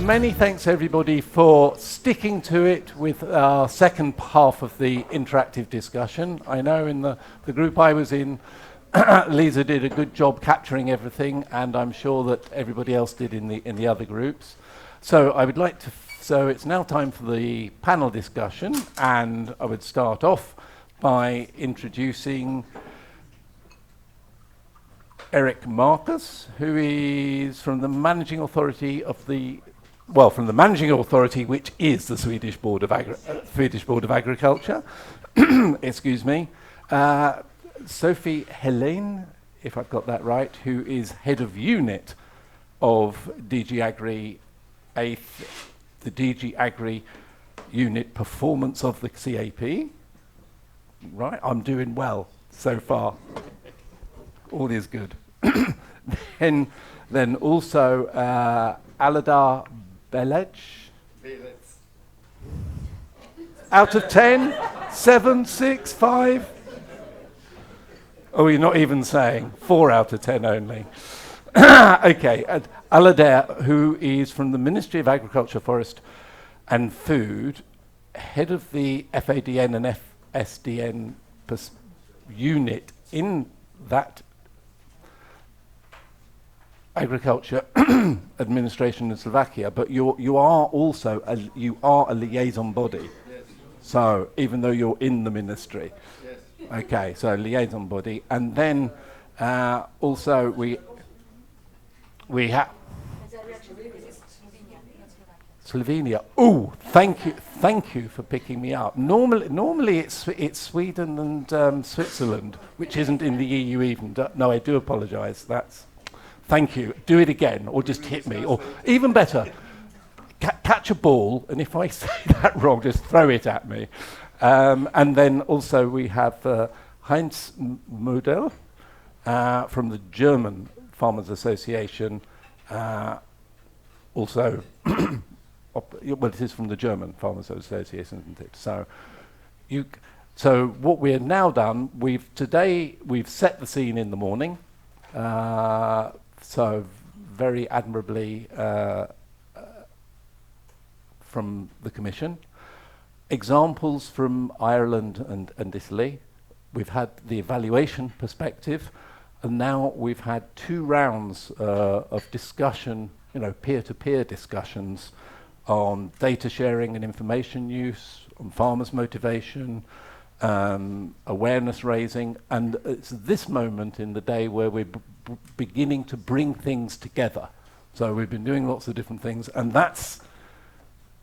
many thanks everybody for sticking to it with our second half of the interactive discussion. I know in the group I was in, Lisa did a good job capturing everything, and I'm sure that everybody else did in the other groups. So I would like to, so it's now time for the panel discussion, and I would start off by introducing Eric Markus, who is from the managing authority of the, well, from the managing authority, which is the Swedish Board of Agriculture. Excuse me. Sophie Helaine, if I've got that right, who is head of unit of DG AGRI 8th, the DG AGRI unit performance of the CAP. Right, I'm doing well so far. All is good. Then also Aladar Belec. Out of 10, 7, 6, 5. Oh, you're not even saying 4 out of 10 only. Okay, Aladar, who is from the Ministry of Agriculture, Forest and Food, head of the FADN and FSDN unit in that agriculture administration in Slovakia, but you are also a liaison body. Yes. So even though you're in the ministry, yes. Okay, so liaison body, and then also we have Slovenia. Oh, thank you for picking me up. Normally it's Sweden and Switzerland, which isn't in the EU even. No, I do apologise. Thank you. Do it again, or just hit me, or even better, catch a ball, and if I say that wrong, just throw it at me. And then also we have Heinz Möddel from the German Farmers Association. Also, well, it is from the German Farmers Association, isn't it? So what we have now done, we've set the scene in the morning. So very admirably from the Commission. Examples from Ireland and Italy. We've had the evaluation perspective, and now we've had 2 rounds of discussion, peer-to-peer discussions on data sharing and information use, on farmers' motivation, awareness raising, and it's this moment in the day where we're beginning to bring things together. So we've been doing lots of different things, and that's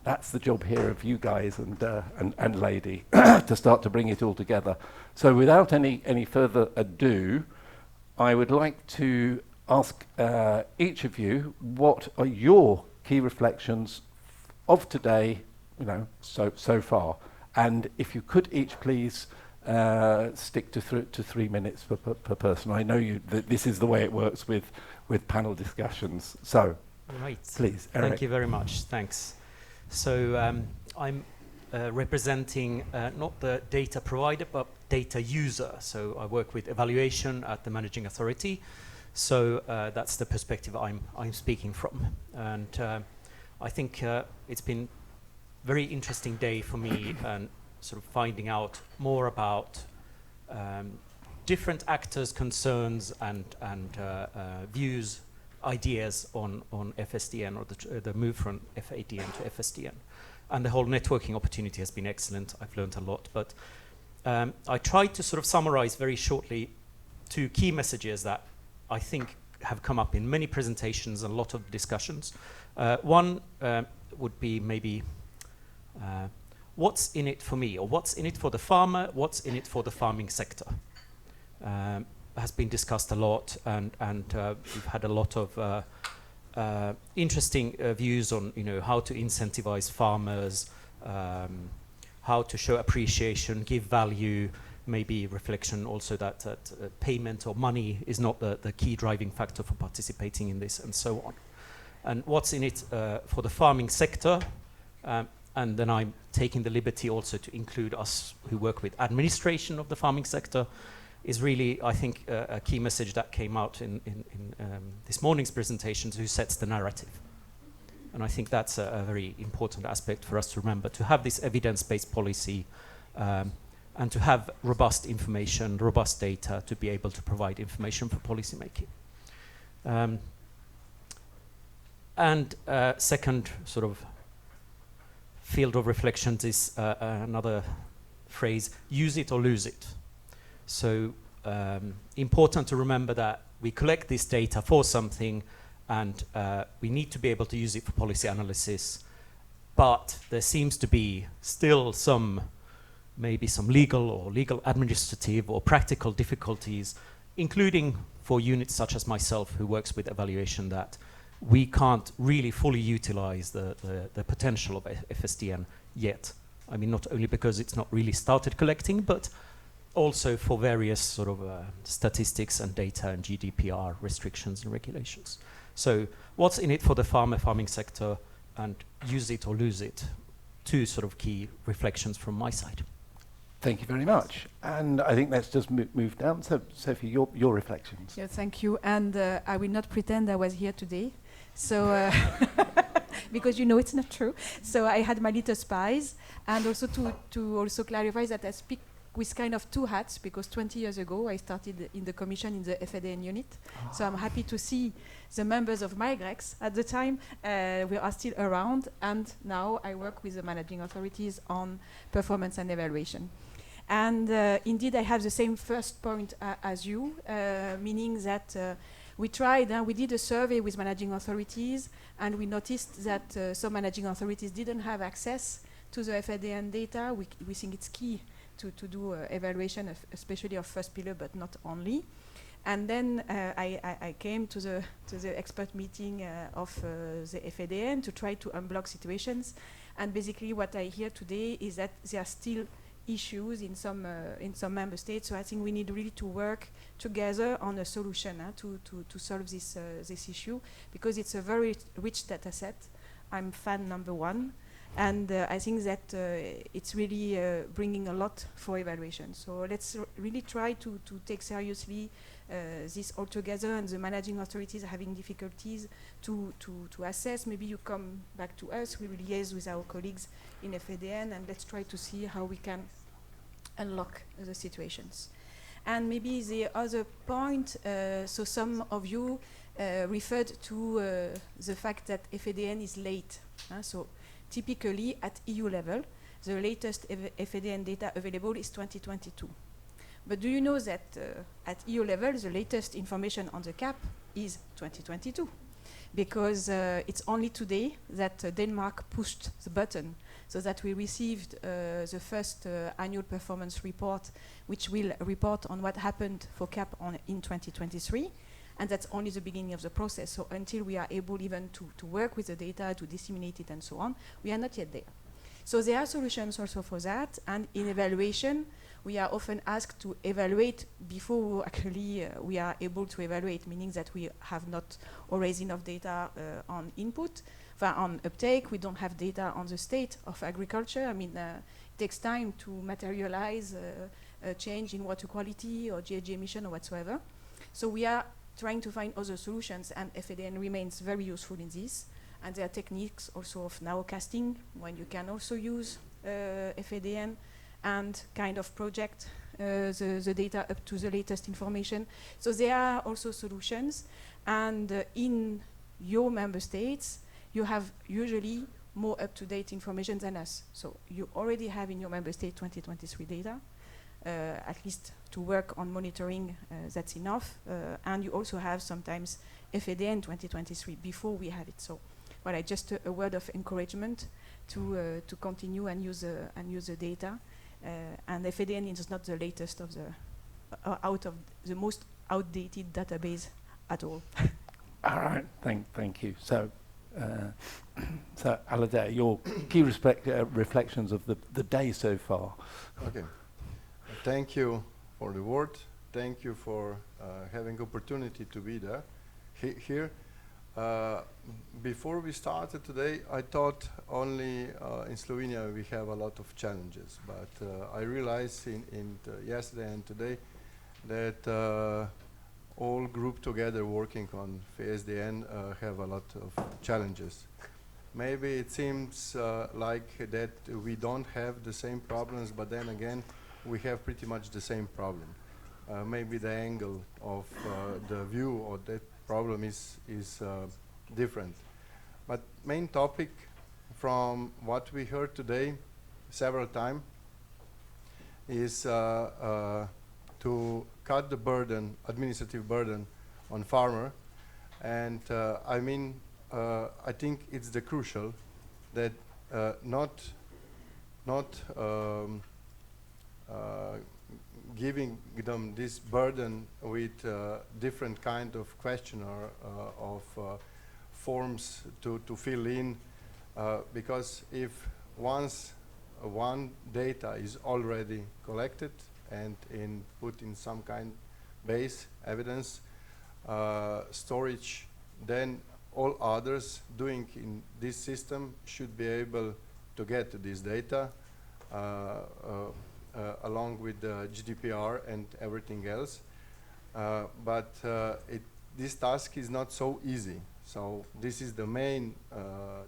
the job here of you guys and lady to start to bring it all together. So without any further ado, I would like to ask each of you, what are your key reflections of today, so far? And if you could each please stick to 3 minutes per person. I know this is the way it works with panel discussions. So, right. Please, Eric. Thank you very much. Thanks. So I'm representing not the data provider, but data user. So I work with evaluation at the managing authority. So that's the perspective I'm speaking from. And I think it's been very interesting day for me, and sort of finding out more about different actors' concerns and views, ideas on FSDN, or the move from FADN to FSDN. And the whole networking opportunity has been excellent. I've learned a lot, but I tried to sort of summarize very shortly 2 key messages that I think have come up in many presentations and a lot of discussions. One would be maybe what's in it for me, or what's in it for the farmer, what's in it for the farming sector. Has been discussed a lot, and we've had a lot of interesting views on how to incentivize farmers, how to show appreciation, give value, maybe reflection also that payment or money is not the key driving factor for participating in this, and so on. And what's in it for the farming sector, and then I'm taking the liberty also to include us who work with administration of the farming sector, is really, I think, a key message that came out in this morning's presentations, who sets the narrative. And I think that's a very important aspect for us to remember, to have this evidence-based policy and to have robust information, robust data to be able to provide information for policy making. And second sort of field of reflections is another phrase, use it or lose it. So important to remember that we collect this data for something and we need to be able to use it for policy analysis, but there seems to be still maybe some legal or legal administrative or practical difficulties, including for units such as myself who works with evaluation, that we can't really fully utilize the potential of FSDN yet. I mean, not only because it's not really started collecting, but also for various sort of statistics and data and GDPR restrictions and regulations. So what's in it for the farming sector, and use it or lose it? Two sort of key reflections from my side. Thank you very much. And I think let's just move down. So, Sophie, your reflections. Yeah, thank you. And I will not pretend I was here today. So, because you know it's not true. So I had my little spies. And also to also clarify that I speak with kind of two hats, because 20 years ago I started in the Commission in the FSDN unit. So I'm happy to see the members of MyGrex at the time we are still around, and now I work with the managing authorities on performance and evaluation. And indeed I have the same first point as you, meaning that we did a survey with managing authorities, and we noticed that some managing authorities didn't have access to the FSDN data. We think it's key to do evaluation, especially of first pillar, but not only. And then I came to the expert meeting of the FSDN to try to unblock situations. And basically what I hear today is that there are still issues in some member states. So I think we need really to work together on a solution to solve this issue, because it's a very rich data set. I'm fan number one. And I think that it's really bringing a lot for evaluation. So let's really try to take seriously this all together, and the managing authorities are having difficulties to assess. Maybe you come back to us, we will liaise with our colleagues in FSDN, and let's try to see how we can unlock the situations. And maybe the other point, so some of you referred to the fact that FSDN is late. So typically at EU level, the latest FSDN data available is 2022. But do you know that at EU level, the latest information on the CAP is 2022? Because it's only today that Denmark pushed the button so that we received the first annual performance report, which will report on what happened for CAP in 2023. And that's only the beginning of the process. So until we are able even to work with the data, to disseminate it and so on, we are not yet there. So there are solutions also for that. And in evaluation, we are often asked to evaluate before actually we are able to evaluate, meaning that we have not always enough data on input. On uptake, we don't have data on the state of agriculture. I mean, it takes time to materialize a change in water quality or GHG emission or whatsoever. So we are trying to find other solutions, and FSDN remains very useful in this. And there are techniques also of nowcasting, when you can also use FSDN and kind of project the data up to the latest information. So there are also solutions, and in your member states, you have usually more up-to-date information than us. So you already have in your member state 2023 data, at least to work on monitoring, that's enough. And you also have sometimes FSDN 2023 before we have it. So, well, just a word of encouragement to continue and use the data. And FSDN is not the latest of the most outdated database at all. All right, thank you. So Aladar, your key reflections of the day so far. Okay. Thank you for the word. Thank you for having opportunity to be there here. Before we started today, I thought only in Slovenia we have a lot of challenges, but I realized in yesterday and today that all grouped together working on FSDN have a lot of challenges. maybe it seems like that we don't have the same problems, but then again, we have pretty much the same problem. Maybe the angle of the view of that problem is different. But main topic from what we heard today several times is to cut the burden, administrative burden on farmer. And I mean, I think it's the crucial that not giving them this burden with different kind of question or of forms to fill in, because if once one data is already collected and put in some kind base evidence storage, then all others doing in this system should be able to get to this data along with the GDPR and everything else. But this task is not so easy. So this is the main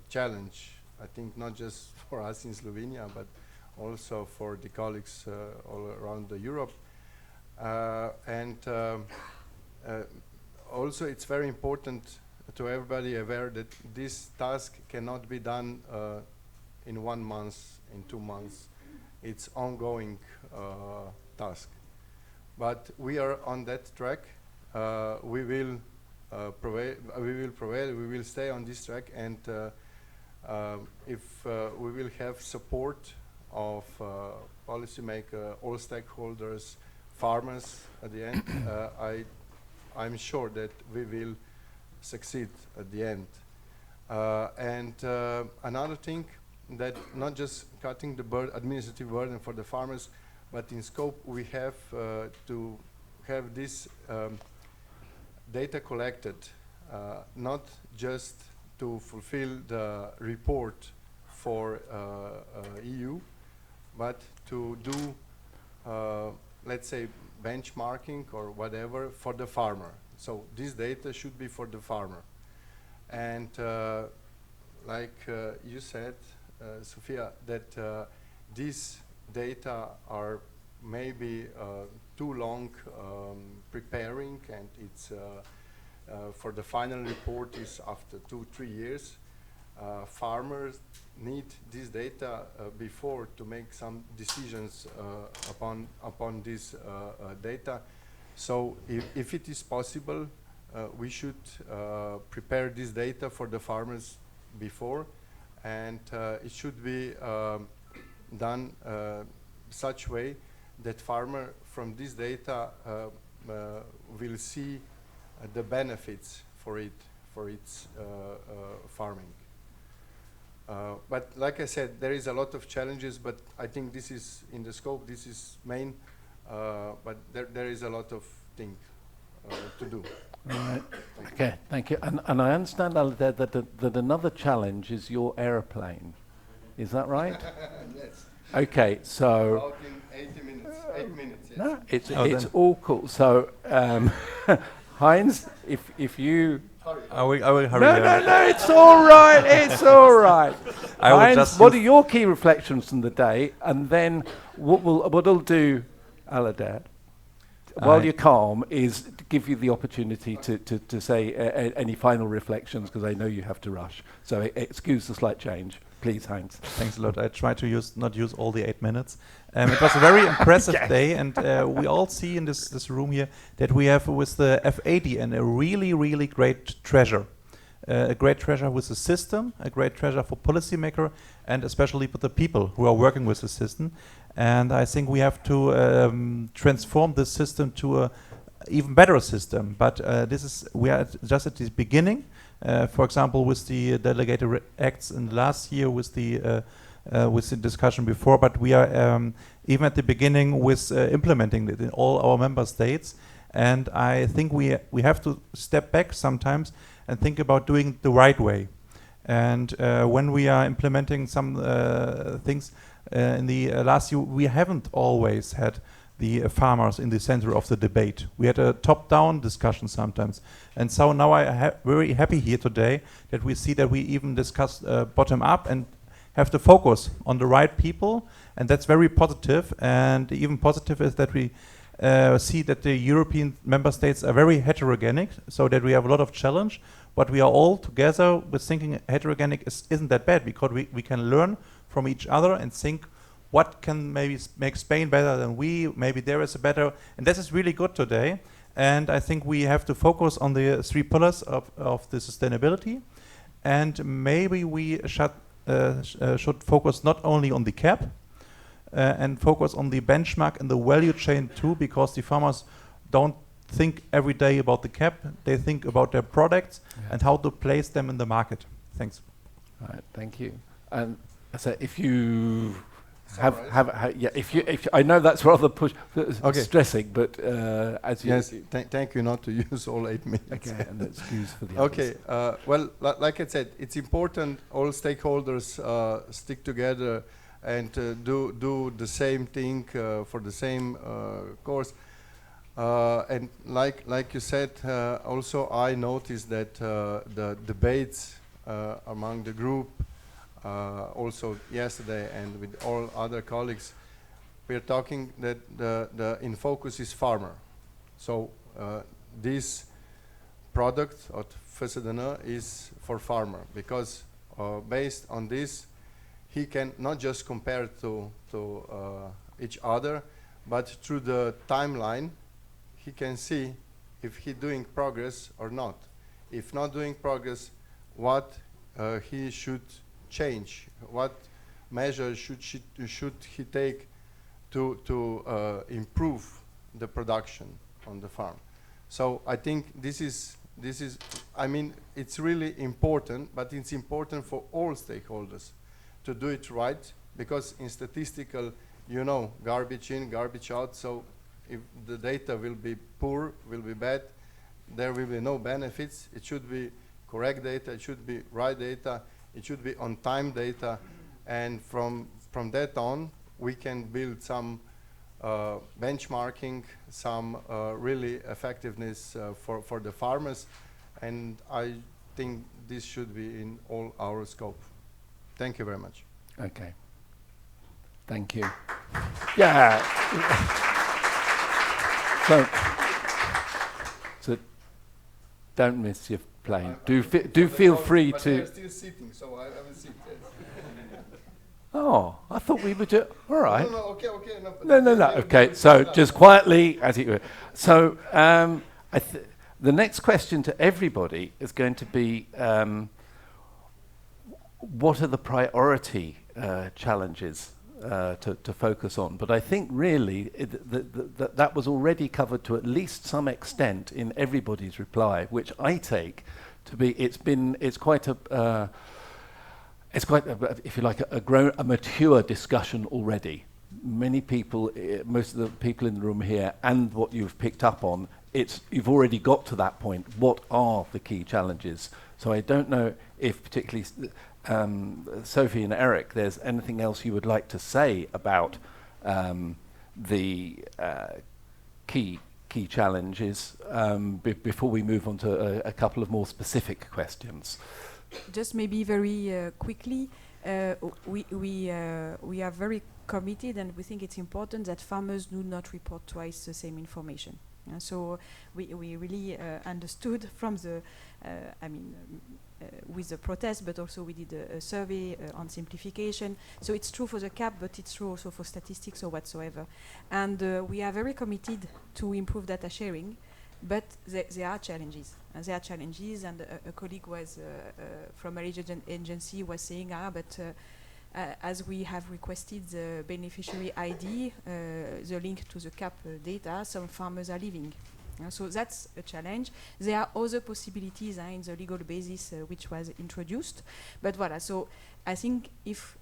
challenge, I think, not just for us in Slovenia, but also for the colleagues all around Europe. Also, it's very important to everybody aware that this task cannot be done in 1 month, in 2 months. It's ongoing task. But we are on that track. We will stay on this track, and if we will have support of policymakers, all stakeholders, farmers at the end, I'm sure that we will succeed at the end. Another thing, that not just cutting the administrative burden for the farmers, but in scope we have to have this data collected, not just to fulfill the report for EU, but to do, let's say, benchmarking or whatever for the farmer. So this data should be for the farmer. And like you said, Sophia, that these data are maybe too long preparing, and it's for the final report is after 2-3 years. Farmers need this data before to make some decisions upon this data. So if it is possible, we should prepare this data for the farmers before, and it should be done such way that farmer from this data will see the benefits for its farming. But like I said, there is a lot of challenges, but I think this is in the scope, this is main, but there is a lot of things to do. Right. Okay, thank you. And I understand, Aladar, that another challenge is your aeroplane. Is that right? Yes. Okay, so... About in 80 minutes, 8 minutes, yes. No, it's all cool. So, Heinz, if you... I will hurry. No, it's all right, it's all right. Heinz, what are your key reflections from the day? And then what I'll do, Aladar, while you're calm, is to give you the opportunity to say any final reflections, because I know you have to rush. So excuse the slight change. Please, Heinz. Thanks a lot. I try to not use all the 8 minutes. It was a very impressive day, and we all see in this room here that we have with the FSDN a really, really great treasure. A great treasure with the system, a great treasure for policymaker, and especially for the people who are working with the system. And I think we have to transform this system to a even better system. But we are just at the beginning. For example, with the delegated acts in last year, with the discussion before, but we are even at the beginning with implementing it in all our member states. And I think we have to step back sometimes and think about doing the right way. And when we are implementing some things in the last year, we haven't always had the farmers in the center of the debate. We had a top-down discussion sometimes. And so now I'm very happy here today that we see that we even discuss bottom-up and have to focus on the right people. And that's very positive. And even positive is that we see that the European member states are very heterogenic, so that we have a lot of challenge. But we are all together with thinking heterogenic isn't that bad, because we can learn from each other and think what can maybe make Spain better than we, maybe there is a better, and this is really good today. And I think we have to focus on the 3 pillars of the sustainability, and maybe we should focus not only on the cap, and focus on the benchmark and the value chain too, because the farmers don't think every day about the cap, they think about their products and how to place them in the market. Thanks. All right, thank you. And so if you if you I know that's rather stressing, but as you thank you not to use all 8 minutes. Okay, and excuse for the okay, well, like I said, it's important all stakeholders stick together and do the same thing for the same course. And like you said, also I noticed that the debates among the group, also yesterday and with all other colleagues, we are talking that the in focus is farmer. So this product of FSDN is for farmer, because based on this he can not just compare to each other, but through the timeline he can see if he doing progress or not. If not doing progress, what he should change, what measures should he take to improve the production on the farm. So I think this is I mean, it's really important, but it's important for all stakeholders to do it right, because in statistical, you know, garbage in, garbage out. So if the data will be poor, will be bad, there will be no benefits. It should be correct data, it should be right data, it should be on time data, and from that on we can build some benchmarking, some really effectiveness for the farmers, and I think this should be in all our scope. Thank you very much. Okay. Thank you. Yeah. So don't miss your plane. Do feel free but to. They're still sitting, so I will sit. Oh, I thought we were all right. No, okay. No. Okay, so just quietly, as it were. So the next question to everybody is going to be, what are the priority challenges to focus on? But I think really that was already covered to at least some extent in everybody's reply, which I take to be it's quite a if you like a mature discussion already. Many people, most of the people in the room here, and what you've picked up on, you've already got to that point. What are the key challenges? So I don't know if particularly Sophie and Eric, there's anything else you would like to say about the key challenges before we move on to a couple of more specific questions. Just maybe very quickly, we are very committed, and we think it's important that farmers do not report twice the same information. So we really understood from the, with the protest, but also we did a survey on simplification. So it's true for the CAP, but it's true also for statistics or whatsoever. And we are very committed to improve data sharing, but there are challenges. There are challenges, and a colleague was from a regional agency was saying, but as we have requested the beneficiary ID, the link to the CAP data, some farmers are leaving. So that's a challenge. There are other possibilities in the legal basis which was introduced. But voilà, so I think if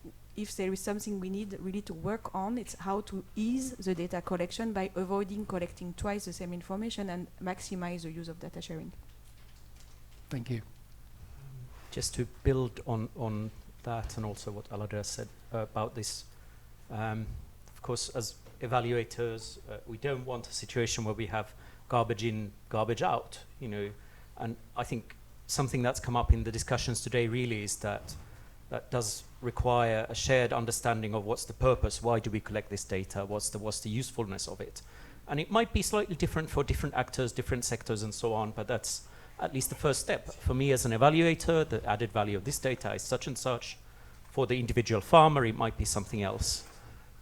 there is something we need really to work on, it's how to ease the data collection by avoiding collecting twice the same information and maximize the use of data sharing. Thank you. Just to build on that, and also what Aladar said about this, of course, as evaluators. We don't want a situation where we have garbage in, garbage out, you know. And I think something that's come up in the discussions today really is that does require a shared understanding of what's the purpose, why do we collect this data, what's the usefulness of it. And it might be slightly different for different actors, different sectors and so on, but that's at least the first step. For me as an evaluator, the added value of this data is such and such. For the individual farmer, it might be something else.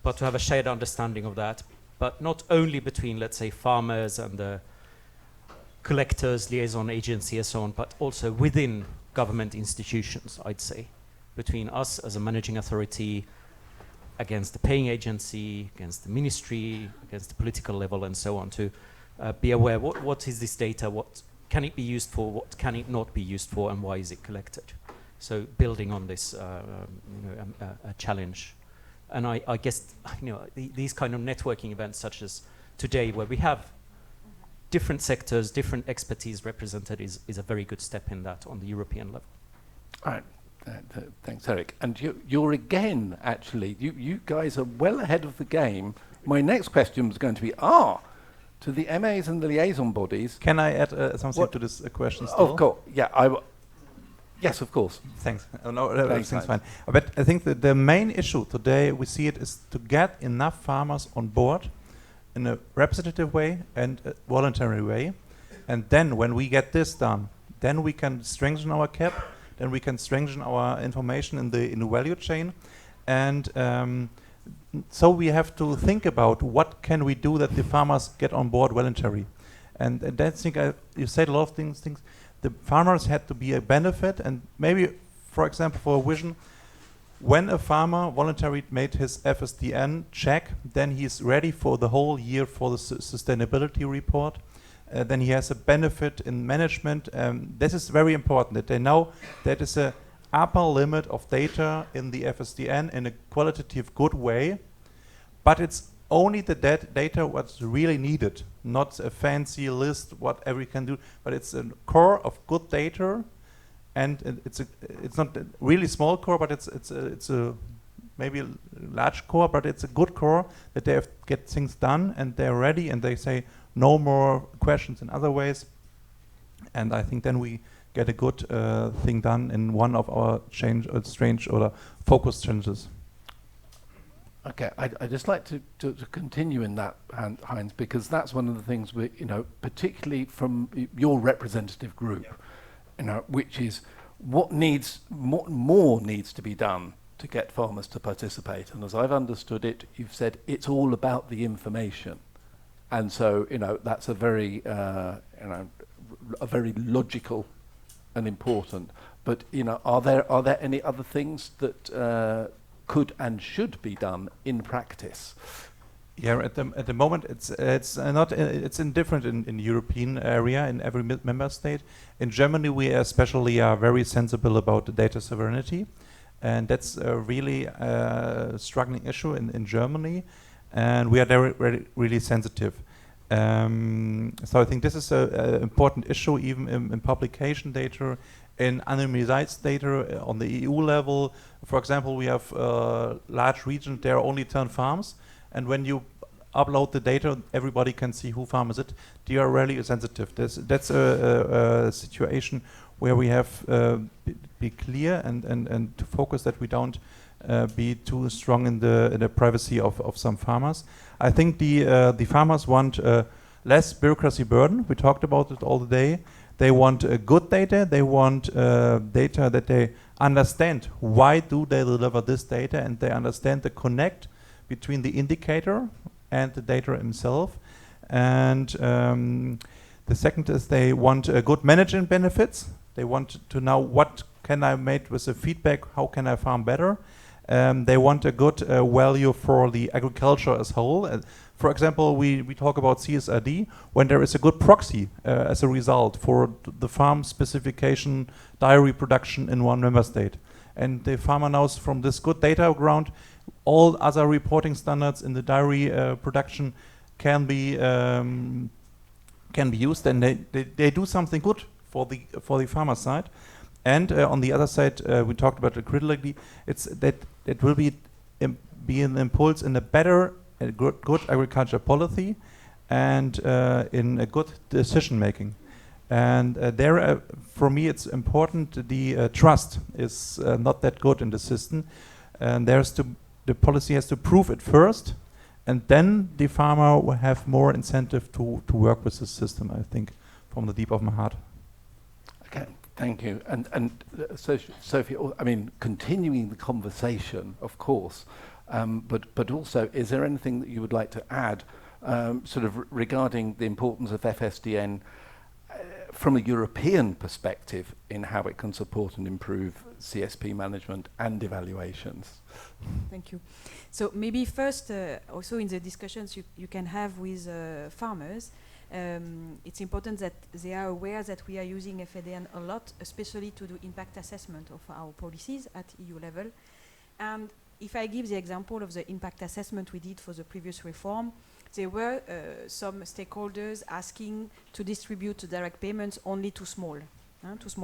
But to have a shared understanding of that, but not only between, let's say, farmers and the collectors, liaison agency and so on, but also within government institutions, I'd say, between us as a managing authority, against the paying agency, against the ministry, against the political level and so on, to be aware what is this data, what can it be used for, what can it not be used for, and why is it collected? So building on this a challenge. And I guess these kind of networking events such as today, where we have different sectors, different expertise represented, is a very good step in that on the European level. All right. Thanks, Eric. And you're again, actually, you guys are well ahead of the game. My next question was going to be, to the MAs and the liaison bodies. Can I add something to this question still? Of course, yeah. Yes, of course. Thanks. Everything's fine. But I think that the main issue today we see it is to get enough farmers on board in a representative way and a voluntary way. And then when we get this done, then we can strengthen our cap, then we can strengthen our information in the value chain. And so we have to think about what can we do that the farmers get on board voluntarily. And that's, you said a lot of things. The farmers had to be a benefit, and maybe, for example, for a vision, when a farmer voluntarily made his FSDN check, then he's ready for the whole year for the sustainability report. Then he has a benefit in management. This is very important, that they know that is a upper limit of data in the FSDN in a qualitative good way, but it's only the data what's really needed, not a fancy list whatever you can do, but it's a core of good data, and it's not a really small core, but it's a maybe a large core, but it's a good core that they have get things done and they're ready and they say no more questions in other ways, and I think then we get a good thing done in one of our strange or focus changes. Okay, I'd just like to continue in that, Heinz, because that's one of the things we, particularly from your representative group, which is what more needs to be done to get farmers to participate. And as I've understood it, you've said it's all about the information, and so that's a very very logical and important. But are there any other things that could and should be done in practice? Yeah, at the moment it's indifferent in the European area in every member state. In Germany, we especially are very sensible about the data sovereignty, and that's a really struggling issue in Germany, and we are really sensitive. So I think this is an important issue, even in publication data, in anonymized data on the EU level. For example, we have large regions, there are only 10 farms, and when you upload the data, everybody can see who farm is it. They are really sensitive. That's a situation where we have be clear and to focus that we don't be too strong in the privacy of some farmers. I think the farmers want less bureaucracy burden. We talked about it all the day. They want good data. They want data that they understand. Why do they deliver this data? And they understand the connect between the indicator and the data itself. And the second is they want good management benefits. They want to know what can I make with the feedback, how can I farm better. They want a good value for the agriculture as whole. For example, we talk about CSRD when there is a good proxy as a result for the farm specification dairy production in one member state. And the farmer knows from this good data ground, all other reporting standards in the dairy production can be used, and they do something good for the farmer side. And on the other side, we talked about it critically. It's that it will be an impulse in a better a good agriculture policy and in a good decision making. And there, for me, it's important. The trust is not that good in the system, and the policy has to prove it first, and then the farmer will have more incentive to work with the system. I think, from the deep of my heart. Okay, thank you. And Sophie, I mean, continuing the conversation, of course, but also, is there anything that you would like to add, sort of regarding the importance of FSDN from a European perspective in how it can support and improve CSP management and evaluations? Thank you. So maybe first, also in the discussions you can have with farmers, it's important that they are aware that we are using FSDN a lot, especially to do impact assessment of our policies at EU level. And if I give the example of the impact assessment we did for the previous reform, there were some stakeholders asking to distribute direct payments only to small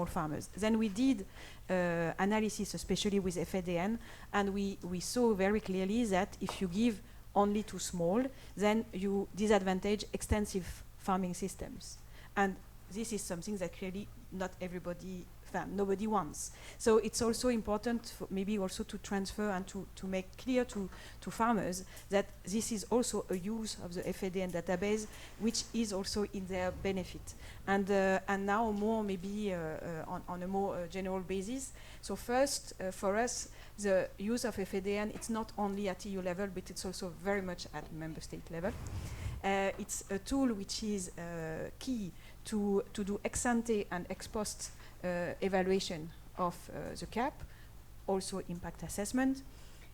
farmers. Then we did analysis, especially with FSDN, and we saw very clearly that if you give only to small, then you disadvantage extensive farming systems. And this is something that clearly not everybody, nobody wants. So it's also important for maybe also to transfer and to make clear to farmers that this is also a use of the FSDN database, which is also in their benefit. And now more maybe on a more general basis. So first, for us, the use of FSDN, it's not only at EU level, but it's also very much at member state level. It's a tool which is key to do ex ante and ex post evaluation of the CAP, also impact assessment.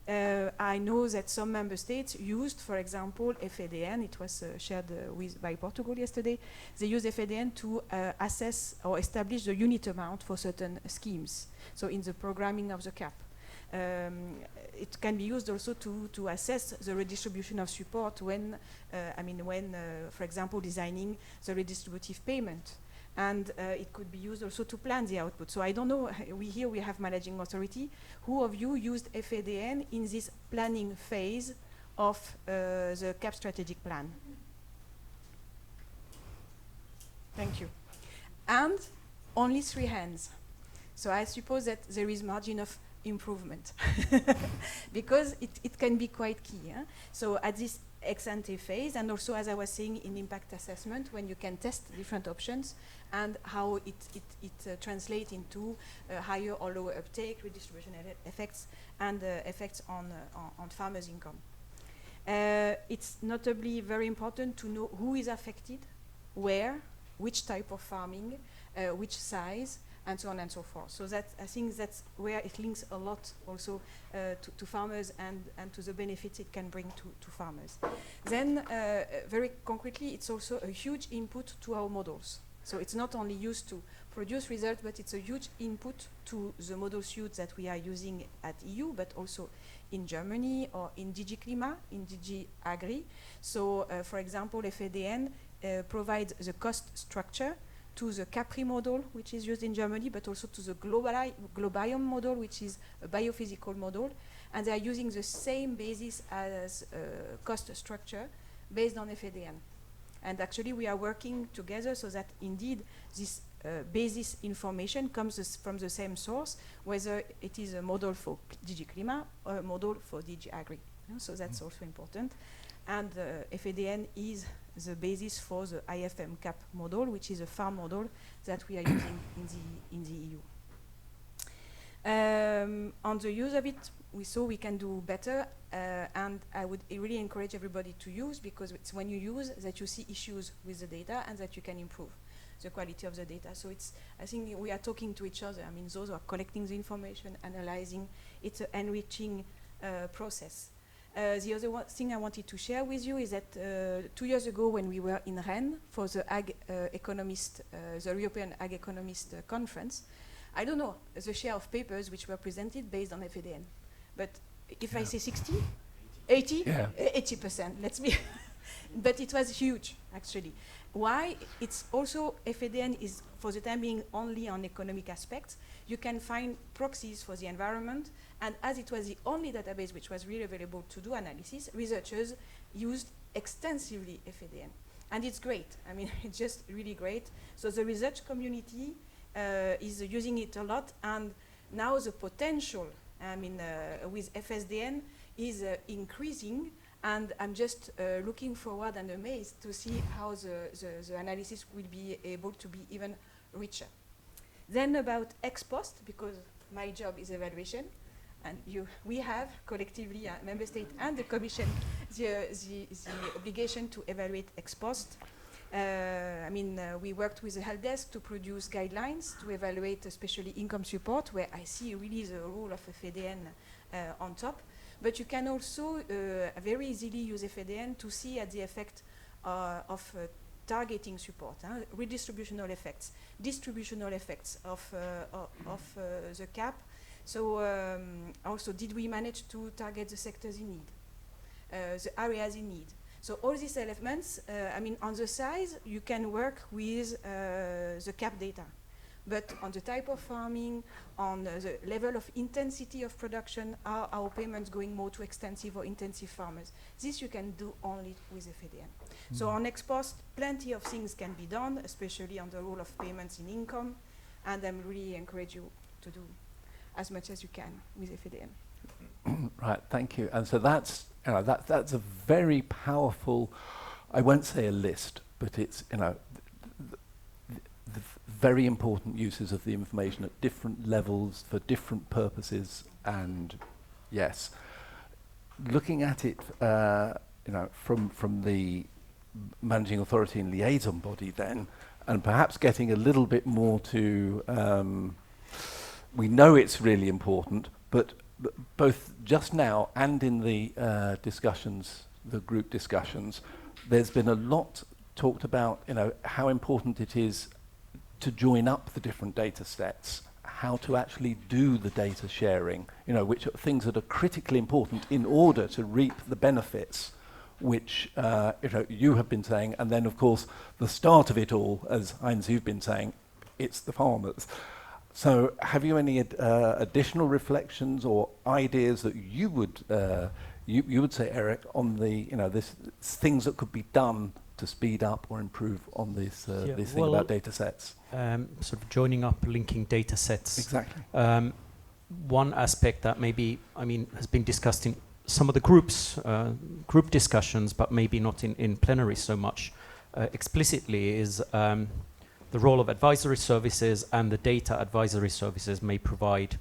I know that some member states used, for example, FSDN. It was shared by Portugal yesterday. They use FSDN to assess or establish the unit amount for certain schemes. So in the programming of the CAP. It can be used also to assess the redistribution of support when, for example, designing the redistributive payment. And it could be used also to plan the output. So I don't know, we have managing authority. Who of you used FSDN in this planning phase of the CAP strategic plan? Thank you. And only 3 hands. So I suppose that there is margin of improvement because it can be quite key. So at this ex ante phase, and also as I was saying in impact assessment, when you can test different options and how it translates into higher or lower uptake, redistribution effects, and effects on farmers' income. It's notably very important to know who is affected, where, which type of farming, which size, and so on and so forth. So that, I think that's where it links a lot also to farmers and to the benefits it can bring to farmers. Then very concretely, it's also a huge input to our models. So it's not only used to produce results, but it's a huge input to the model suite that we are using at EU, but also in Germany or in DG Klima, in DG AGRI. So for example, FSDN provides the cost structure to the CAPRI model, which is used in Germany, but also to the Globiome model, which is a biophysical model. And they are using the same basis as cost structure based on FSDN. And actually, we are working together so that indeed this basis information comes from the same source, whether it is a model for DG Klima or a model for DG AGRI. So that's also important. And FSDN is the basis for the IFM CAP model, which is a farm model that we are using in the EU. On the use of it, we saw we can do better, and I would really encourage everybody to use, because it's when you use that you see issues with the data and that you can improve the quality of the data. So it's, I think we are talking to each other. I mean, those who are collecting the information, analyzing, it's an enriching process. The other thing I wanted to share with you is that 2 years ago, when we were in Rennes for the the European Ag Economist Conference, I don't know the share of papers which were presented based on FSDN, but if I say 60, 80, yeah. 80%. Let's be but it was huge, actually. Why? It's also, FSDN is, for the time being, only on economic aspects. You can find proxies for the environment, and as it was the only database which was really available to do analysis, researchers used extensively FSDN. And it's great. I mean, it's just really great. So the research community is using it a lot, and now the potential, I mean, with FSDN is increasing, and I'm just looking forward and amazed to see how the analysis will be able to be even richer. Then about ex post, because my job is evaluation, and we have collectively, member state and the commission, the obligation to evaluate ex post. I mean, we worked with the help desk to produce guidelines to evaluate especially income support, where I see really the role of FSDN on top. But you can also very easily use FSDN to see at the effect of targeting support, redistributional effects, distributional effects of the cap. So also, did we manage to target the sectors in need, the areas in need? So all these elements, I mean, on the size, you can work with the cap data. But on the type of farming, on the level of intensity of production, are our payments going more to extensive or intensive farmers? This you can do only with FSDN. So on ex post, plenty of things can be done, especially on the role of payments in income, and I really encourage you to do as much as you can with FSDN. Right, thank you. And so that's a very powerful, I won't say a list, but it's the very important uses of the information at different levels for different purposes. And yes, looking at it from the managing authority and liaison body then, and perhaps getting a little bit more to we know it's really important, but both just now and in the discussions, the group discussions, there's been a lot talked about, how important it is to join up the different data sets, how to actually do the data sharing, which are things that are critically important in order to reap the benefits, which you have been saying, and then of course the start of it all, as Heinz, you've been saying, it's the farmers. So have you any additional reflections or ideas that you would say, Eric, on the this things that could be done to speed up or improve on this this thing about data sets? Sort of joining up, linking data sets. Exactly. One aspect that maybe, has been discussed in some of the group discussions, but maybe not in plenary so much explicitly, is the role of advisory services and the data advisory services may provide.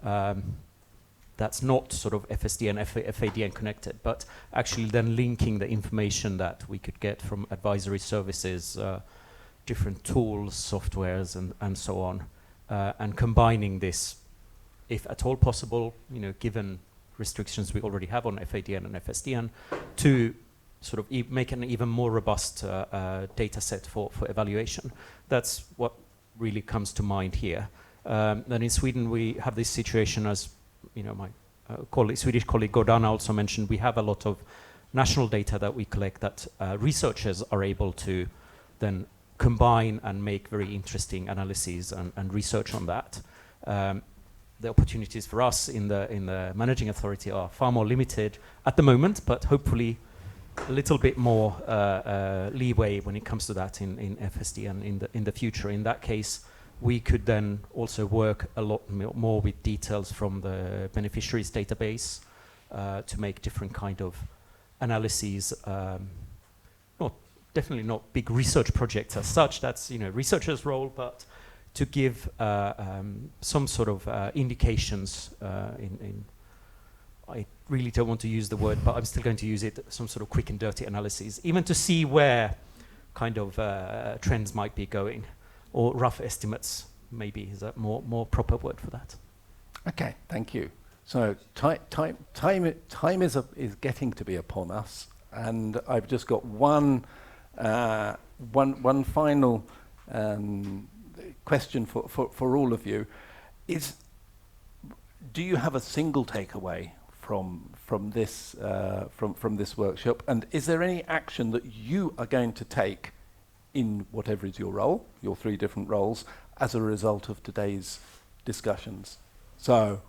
That's not sort of FSDN, FADN connected, but actually then linking the information that we could get from advisory services, different tools, softwares, and so on, and combining this, if at all possible, given restrictions we already have on FADN and FSDN, to sort of make an even more robust data set for evaluation. That's what really comes to mind here. Then in Sweden we have this situation, as my Swedish colleague Gordana also mentioned, we have a lot of national data that we collect that researchers are able to then combine and make very interesting analyses and research on that. The opportunities for us in the managing authority are far more limited at the moment, but hopefully a little bit more leeway when it comes to that in FSDN in the future. In that case, we could then also work a lot more with details from the beneficiaries database to make different kind of analyses. Definitely not big research projects as such. That's researchers' role, but to give some sort of indications in I really don't want to use the word, but I'm still going to use it, some sort of quick and dirty analyses, even to see where kind of trends might be going, or rough estimates maybe is a more proper word for that. Okay, thank you. So time is getting to be upon us, and I've just got one final question for all of you. Do you have a single takeaway from this from this workshop? And is there any action that you are going to take in whatever is your role, your 3 different roles, as a result of today's discussions? So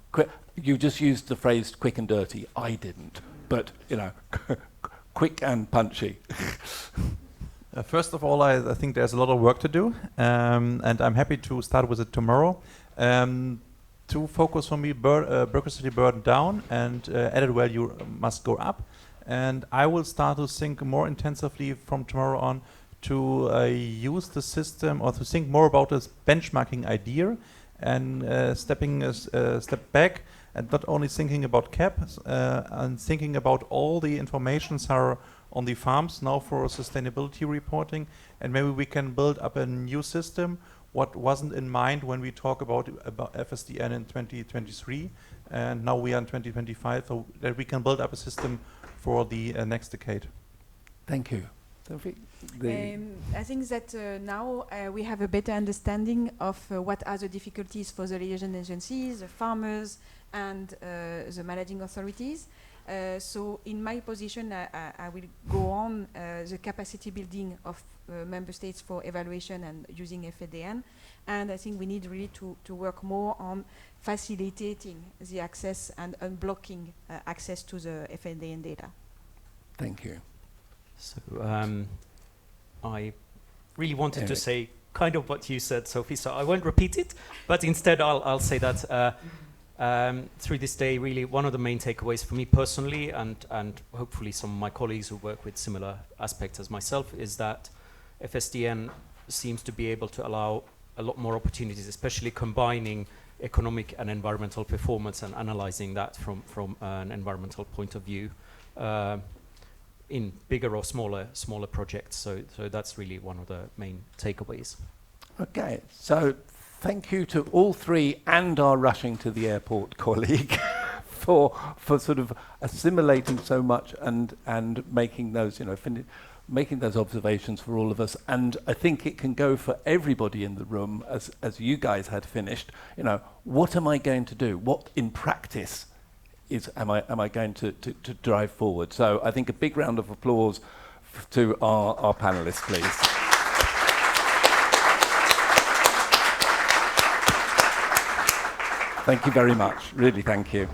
you just used the phrase quick and dirty. I didn't, but you know, quick and punchy. First of all, I think there's a lot of work to do, and I'm happy to start with it tomorrow. To focus for me, bureaucracy burden down and added value must go up. And I will start to think more intensively from tomorrow on to use the system or to think more about this benchmarking idea and stepping a step back and not only thinking about CAP and thinking about all the informations are on the farms now for sustainability reporting, and maybe we can build up a new system what wasn't in mind when we talk about FSDN in 2023, and now we are in 2025, so that we can build up a system for the next decade. Thank you. Sophie? I think that now we have a better understanding of what are the difficulties for the liaison agencies, the farmers, and the managing authorities. So in my position, I will go on the capacity building of member states for evaluation and using FSDN. And I think we need really to work more on facilitating the access and unblocking access to the FSDN data. Thank you. So I really wanted to say kind of what you said, Sophie, so I won't repeat it, but instead I'll say that through this day, really one of the main takeaways for me personally, and hopefully some of my colleagues who work with similar aspects as myself, is that FSDN seems to be able to allow a lot more opportunities, especially combining economic and environmental performance and analyzing that from an environmental point of view in bigger or smaller projects. So that's really one of the main takeaways. Okay, so thank you to all 3 and our rushing to the airport colleague for sort of assimilating so much and making those, you know, making those observations for all of us. And I think it can go for everybody in the room, as you guys had finished, you know, what am I going to do? What in practice am I going to drive forward? So I think a big round of applause to our panelists, please. Thank you very much. Really, thank you.